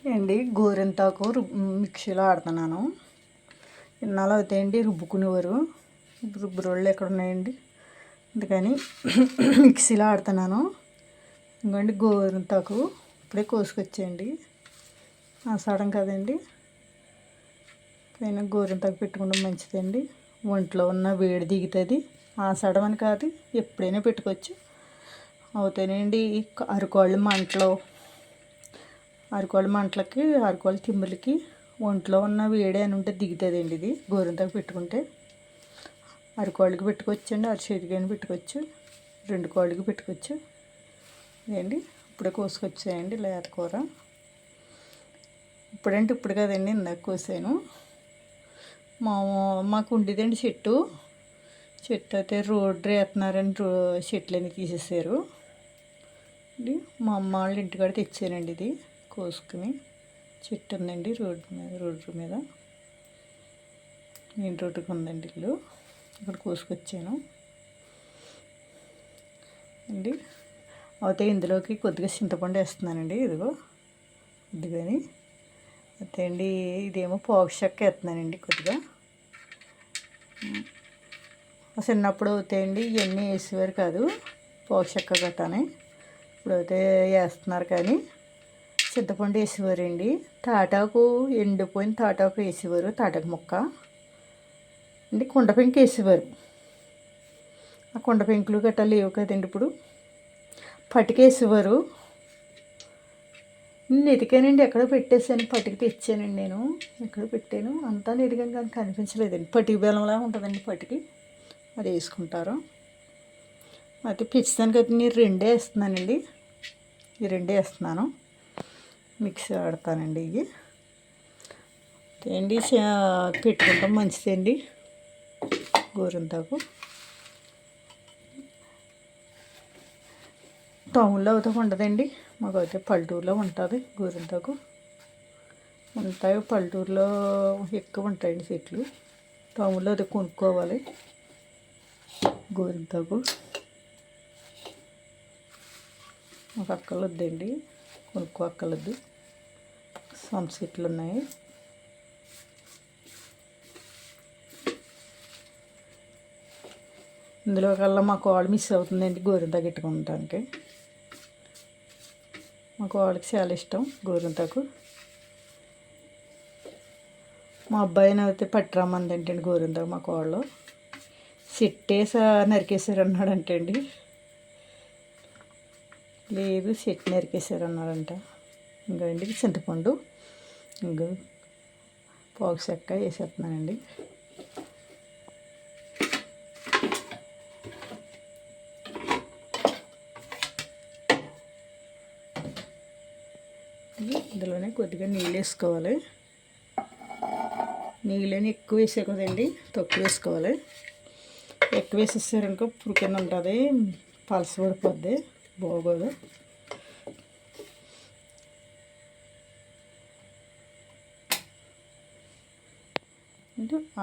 ఏండి గోరింతాకు మిక్సీలో ఆడుతున్నాను. ఇన్నాళ్ళు అవుతాయండి రుబ్బుకునేవారు. ఇప్పుడు రుబ్బురోళ్ళు ఎక్కడ ఉన్నాయండి, అందుకని మిక్సీలో ఆడుతున్నాను. ఇంకోండి గోరింతాకు ఇప్పుడే కోసుకొచ్చేయండి. ఆషాఢం కదండి, పైన గోరింతాకు పెట్టుకోవడం మంచిదండి. ఒంట్లో ఉన్న వేడి దిగుతుంది. ఆషాఢం అని కాదు, ఎప్పుడైనా పెట్టుకోవచ్చు. అవుతాయండి అరకోళ్ళ మంటలకి అరకోళ్ళ తిమ్ములకి ఒంట్లో ఉన్న వేడి అని ఉంటే దిగుతుందండి. ఇది గోరింతాకు పెట్టుకుంటే అరకోళ్ళకి పెట్టుకోవచ్చండి, అరచేతికైనా పెట్టుకోవచ్చు, 2 కోళ్ళకి పెట్టుకోవచ్చు అండి. ఇప్పుడే కోసుకొచ్చాయండి లేత కూర. ఇప్పుడు కదండి, ఇందాక కోసాను. మాకు ఉండేదండి చెట్టు అయితే రోడ్డు వేస్తున్నారని చెట్లన్నీ తీసేసారు. ఇది మా అమ్మ వాళ్ళ ఇంటికాడ తెచ్చానండి. ఇది కోసుకుని చెట్టు ఉందండి రోడ్డు మీద మెయిన్ రోడ్డుకి ఉందండి ఇల్లు. ఇక్కడ కోసుకొచ్చాను అండి. అయితే ఇందులోకి కొద్దిగా చింతపండు వేస్తున్నానండి. కొద్దిగాని అయితే అండి, ఇదేమో పోగు చెక్క వేస్తున్నానండి కొద్దిగా. చిన్నప్పుడు అవుతాయండి ఇవన్నీ వేసేవారు కాదు, పోగు చెక్క గట్టానే. ఇప్పుడు అయితే వేస్తున్నారు, కానీ చింతపండు వేసేవారండి. తాటాకు, ఎండిపోయిన తాటాకు వేసేవారు, తాటాకు ముక్క అండి. కుండ పెంకు వేసేవారు. ఆ కుండ పెంకులు గట్టా లేవు కదండి ఇప్పుడు. పటికేసేవారు. నేను ఎతికానండి, ఎక్కడో పెట్టేసాను. పటికి తెచ్చానండి నేను, ఎక్కడో పెట్టాను. అంతా ఎదిగాను కానీ కనిపించలేదండి. పటికి బెల్లంలా ఉంటుందండి పటికి, అది వేసుకుంటారు. అయితే పిచ్చిదానికి అయితే నేను 2 వేస్తున్నానండి. ఈ 2 వేస్తున్నాను, మిక్సీ ఆడతానండి. ఇవి ఏంటి పెట్టుకుంటాం మంచిదండి గోరింతాకు. టౌన్లో అయితే ఉండదండి, మాకు అయితే పల్లెటూరులో ఉంటుంది గోరింతాకు. ఉంటాయి పల్లెటూరులో ఎక్కువ ఉంటాయండి చెట్లు. టౌన్లో అది కొనుక్కోవాలి గోరింతాకు. మాకు అక్కర్లొద్దండి, కొనుక్కోక్కర్లేదు. సొంత చెట్లు ఉన్నాయి. ఇందులో కల్లా మా కోళ్ళు మిస్ అవుతుందండి గోరింతాకు పెట్టుకుంటానికి. మా కోళ్ళకి చాలా ఇష్టం గోరింతాకు. మా అబ్బాయిని అయితే పట్టురమ్మంది ఏంటండి గోరింతాకు. మా కోళ్ళు చెట్టేసా నరికేసారు అన్నాడంటే అండి. లేదు, చెట్టు నరికేసారు అన్నాడంట. ఇంకా అండి చింతపండు, ఇంకా పోగు చెక్క వేసేస్తున్నానండి. ఇందులోనే కొద్దిగా నీళ్ళు వేసుకోవాలి. నీళ్ళని ఎక్కువ వేసే కదండి, తక్కువ వేసుకోవాలి. ఎక్కువ వేసేసారనుకో పురుగు కింద ఉంటుంది, పలస పడిపోద్ది, బాగోదు.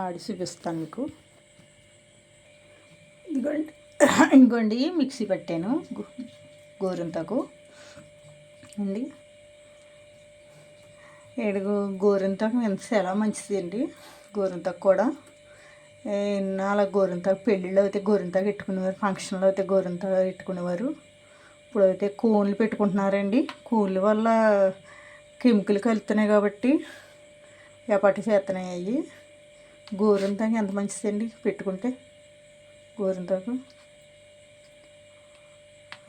ఆడి చూపిస్తాను మీకు. ఇంకోండి మిక్సీ పెట్టాను గోరింతాకు అండి. గోరింతాకు ఎంత చాలా మంచిదండి గోరింతాకు కూడా. అలా గోరింతాకు పెళ్ళిళ్ళు అయితే గోరింతాకు పెట్టుకునేవారు, ఫంక్షన్లో అయితే గోరింతాకు పెట్టుకునేవారు. ఇప్పుడు అయితే కూన్లు పెట్టుకుంటున్నారండి. కూన్ల వల్ల కెమికల్ కలుగుతున్నాయి కాబట్టి ఎప్పటి చేస్తున్నాయి అవి. గోరింతాకు ఎంత మంచిదండి పెట్టుకుంటే. గోరింతాకు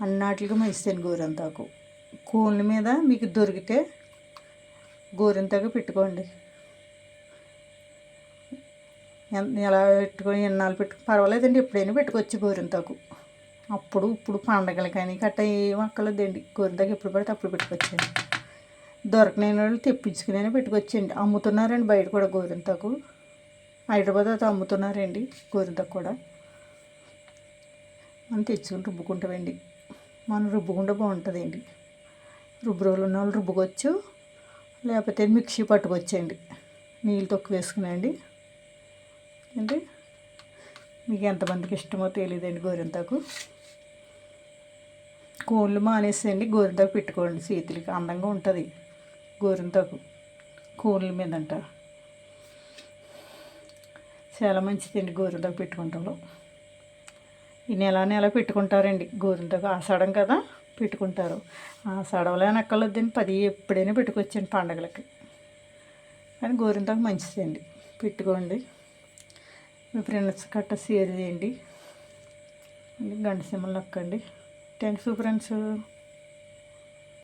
అన్నాటికి మంచిదండి గోరింతాకు. కూన్ల మీద మీకు దొరికితే గోరింతాకు పెట్టుకోండి. ఎలా పెట్టుకొని ఎన్నాళ్ళు పర్వాలేదండి, ఎప్పుడైనా పెట్టుకోవచ్చు గోరింతాకు. ఇప్పుడు పండగలు కానీ కట్ట ఏం అక్కర్లేదండి. గోరింతాకు ఎప్పుడు పడితే అప్పుడు పెట్టుకోవచ్చండి. దొరకలేని వాళ్ళు తెప్పించుకునే పెట్టుకోవచ్చండి. అమ్ముతున్నారండి బయట కూడా గోరింతాకు. హైదరాబాద్ అయితే అమ్ముతున్నారండి గోరింతాకు కూడా. మనం తెచ్చుకుని రుబ్బుకుంటామండి. మనం రుబ్బుకుంటే బాగుంటుందండి. రుబ్బు రోజులు ఉన్న వాళ్ళు రుబ్బుకోవచ్చు, లేకపోతే మిక్సీ పట్టుకొచ్చండి. నీళ్ళు తక్కువ వేసుకునండి అండి. మీకు ఎంతమందికి ఇష్టమో తెలియదండి గోరింతాకు. కోళ్ళు మానేసేయండి, గోరింతాకు పెట్టుకోండి, చేతులకి అందంగా ఉంటుంది. గోరింతాకు కూరల మీదంట చాలా మంచిదండి గోరింతాకు పెట్టుకుంటాం. ఈ నెల పెట్టుకుంటారండి గోరింతాకు. ఆషాఢం కదా పెట్టుకుంటారు. ఆషాఢంలో నక్కలొద్దని 10 ఎప్పుడైనా పెట్టుకొచ్చండి పండగలకి. కానీ గోరింతాకు మంచిదండి, పెట్టుకోండి. మీ ఫ్రెండ్స్ గట్ట షేర్ చేయండి. గంట సింబల్ నొక్కండి. Thanks friends.